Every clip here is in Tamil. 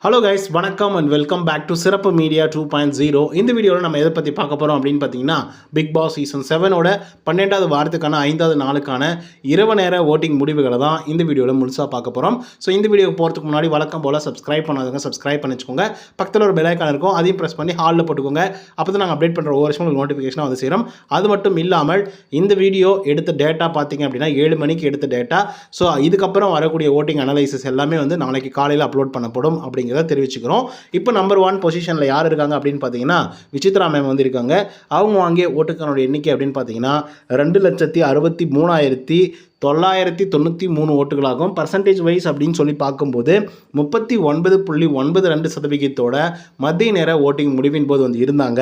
ஹலோ கைஸ், வணக்கம் அண்ட் வெல்கம் பேக் டு சிறப்பு மீடியா 2.0. இந்த வீடியோவில் நம்ம எதை பற்றி பார்க்க போகிறோம் அப்படின்னு பார்த்தீங்கன்னா, பிக் பாஸ் சீசன் 7ஓட 12வது வாரத்துக்கான 5வது நாளுக்கான இரவு நேர ஓட்டிங் முடிவுகளை தான் இந்த வீடியோவில் முழுசாக பார்க்க போகிறோம். ஸோ இந்த வீடியோக்கு போகிறதுக்கு முன்னாடி வழக்கம் போல் சப்ஸ்கிரைப் பண்ணாதவங்க சப்ஸ்கிரைப் பண்ணிச்சுக்கோங்க. பக்கத்தில் ஒரு பெல் ஐக்கான் இருக்கும், அதையும் ப்ரெஸ் பண்ணி ஹாலில் போட்டுக்கோங்க. அப்போ தான் நாங்கள் அப்டேட் பண்ணுற ஒவ்வொரு விஷயம் உங்களுக்கு நோட்டிஃபிகேஷனாக வந்து சேரும். அது மட்டும் இல்லாமல் இந்த வீடியோ எடுத்த டேட்டா பார்த்தீங்க அப்படின்னா 7 மணிக்கு எடுத்த டேட்டா. ஸோ இதுக்கப்புறம் வரக்கூடிய ஓட்டிங் அனலைசிஸ் எல்லாமே வந்து நாளைக்கு காலையில் அப்லோட் பண்ணப்படும் அப்படிங்கிறத தெரிவிச்சுக்கிறோம். இப்போ நம்பர் 1 பொசிஷனில் யார் இருக்காங்க அப்படின்னு பார்த்தீங்கன்னா, விசித்ரா மேம் வந்து இருக்காங்க. அவங்க வாங்கிய ஓட்டுக்கான எண்ணிக்கை அப்படின்னு பார்த்தீங்கன்னா 2,63,993 ஓட்டுகளாகும். பர்சன்டேஜ் வைஸ் அப்படின்னு சொல்லி பார்க்கும்போது 39.92% மத்திய நேர ஓட்டிங் முடிவின் போது வந்து இருந்தாங்க.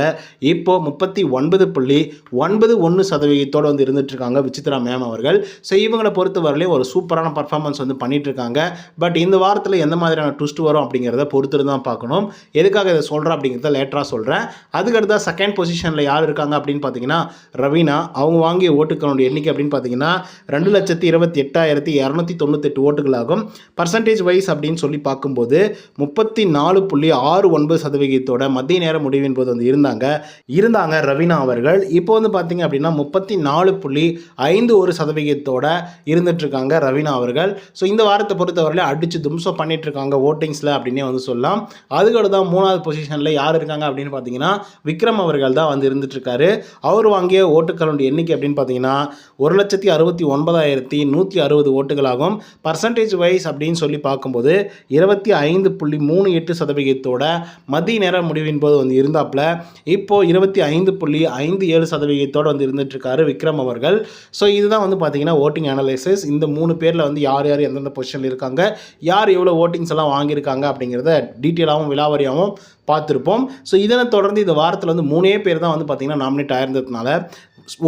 இப்போ 39.91% வந்து இருந்துட்டுருக்காங்க விசித்ரா மேம் அவர்கள். ஸோ இவங்களை பொறுத்தவரையிலே ஒரு சூப்பரான பர்ஃபார்மன்ஸ் வந்து பண்ணிட்டு இருக்காங்க. பட் இந்த வாரத்தில் எந்த மாதிரியான ட்விஸ்ட் வரும் அப்படிங்கிறத பொறுத்து தான் பார்க்கணும். எதுக்காக இதை சொல்கிறேன் அப்படிங்கிறத லேட்டராக சொல்கிறேன். அதுக்கடுத்த செகண்ட் பொசிஷனில் யார் இருக்காங்க அப்படின்னு பார்த்தீங்கன்னா ரவீனா. அவங்க வாங்கிய ஓட்டுக்களுடைய எண்ணிக்கை அப்படின்னு பார்த்தீங்கன்னா 2,28,298 ஓட்டுகளாகும். பர்சன்டேஜ் வைஸ் அப்படின்னு சொல்லி பார்க்கும்போது 34.69% மத்திய நேர முடிவின் போது வந்து இருந்தாங்க ரவீனா அவர்கள். இப்போ வந்து பார்த்தீங்க அப்படின்னா 34.51% இருந்துட்டு இருக்காங்க ரவீனா அவர்கள். ஸோ இந்த வாரத்தை பொறுத்தவரையில் அடிச்சு தும்சம் பண்ணிட்டு இருக்காங்க ஓட்டிங்ஸில் அப்படின்னே வந்து சொல்லலாம். அதுக்கடுத்து தான் 3வது பொசிஷனில் யார் இருக்காங்க அப்படின்னு பார்த்தீங்கன்னா விக்ரம் அவர்கள் தான் வந்து இருந்துட்டு இருக்காரு. அவர் வாங்கிய ஓட்டுக்களுடைய எண்ணிக்கை அப்படின்னு பார்த்தீங்கன்னா 1,69,160 ஓட்டுகளாகும். பர்சன்டேஜ் வைஸ் அப்படின்னு சொல்லி பார்க்கும்போது 25.38% மத்திய நேர முடிவின் போது வந்து இருந்தாப்புல. இப்போ 25.57% வந்து இருந்துட்டு இருக்காரு விக்ரம் அவர்கள். ஸோ இதுதான் வந்து பார்த்தீங்கன்னா ஓட்டிங் அனலைசிஸ். இந்த 3 பேரில் வந்து யார் யார் எந்தெந்த பொசிஷனில் இருக்காங்க, யார் எவ்வளோ ஓட்டிங்ஸ் எல்லாம் வாங்கியிருக்காங்க அப்படிங்கிறத டீட்டெயிலாகவும் விலாவரியாகவும் பார்த்துருப்போம். ஸோ இதனை தொடர்ந்து இந்த வாரத்தில் வந்து 3 பேர் தான் வந்து பார்த்திங்கன்னா நாமினேட் ஆயிருந்ததுனால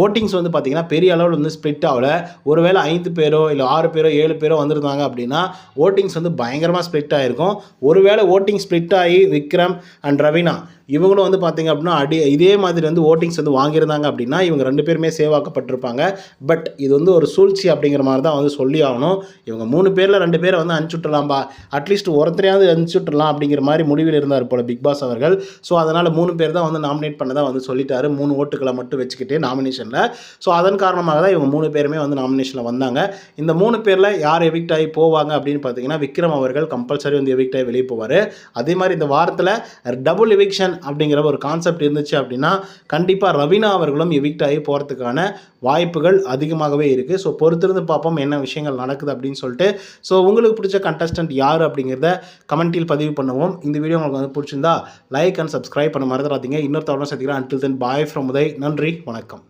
ஓட்டிங்ஸ் வந்து பார்த்திங்கன்னா பெரிய அளவில் வந்து ஸ்ப்ளிட் ஆகலை. ஒருவேளை 5 பேரோ இல்லை 6 பேரோ 7 பேரோ வந்திருந்தாங்க அப்படின்னா ஓட்டிங்ஸ் வந்து பயங்கரமாக ஸ்ப்ளிட் ஆகிருக்கும். ஒருவேளை ஓட்டிங் ஸ்ப்ளிட் ஆகி விக்ரம் அண்ட் ரவீனா இவங்களும் வந்து பார்த்திங்க அப்படின்னா இதே மாதிரி வந்து ஓட்டிங்ஸ் வந்து வாங்கியிருந்தாங்க அப்படின்னா இவங்க 2 பேருமே சேவ் ஆக்கப்பட்டிருப்பாங்க. பட் இது வந்து ஒரு சூழ்ச்சி அப்படிங்கிற மாதிரி தான் வந்து சொல்லி ஆகணும். இவங்க 3 பேரில் 2 பேரை வந்து அனுப்பிச்சுட்றலாம்பா, அட்லீஸ்ட் ஒருத்தரையாவது அனுப்பிச்சுட்றலாம் அப்படிங்கிற மாதிரி முடிவில் இருந்தார் போல் பிக் பாஸ் அவர்கள். ஸோ அதனால் 3 பேர் தான் வந்து நாமினேட் பண்ணதாக வந்து சொல்லிட்டாரு, 3 ஓட்டுக்களை மட்டும் வச்சுக்கிட்டு நாமினேஷனில். ஸோ அதன் காரணமாக தான் இவங்க 3 பேருமே வந்து நாமினேஷனில் வந்தாங்க. இந்த 3 பேரில் யார் எவிக்ட் ஆகி போவாங்க அப்படின்னு பார்த்தீங்கன்னா விக்ரம் அவர்கள் கம்பல்சரி வந்து எவிக்ட் ஆகி வெளியே போவார். அதே மாதிரி இந்த வாரத்தில் டபுள் எவிக்ஷன் அப்படிங்கிற ஒரு கான்செப்ட் இருந்துச்சு அப்படின்னா கண்டிப்பாக ரவீனா அவர்களும் எவிக்ட் ஆகி போகிறதுக்கான வாய்ப்புகள் அதிகமாகவே இருக்குது. ஸோ பொறுத்திருந்து பார்ப்போம் என்ன விஷயங்கள் நடக்குது அப்படின்னு சொல்லிட்டு. ஸோ உங்களுக்கு பிடிச்ச கண்டஸ்டன்ட் யார் அப்படிங்கிறத கமெண்ட்டில் பதிவு பண்ணுவோம். இந்த வீடியோ உங்களுக்கு வந்து பிடிச்சிருந்தா லைக் அண்ட் சப்ஸ்கிரைப் பண்ண மறந்துடாதீங்க. இன்னொரு தவறும் சந்திக்கிறேன். Until then bye from Uday. நன்றி, வணக்கம்.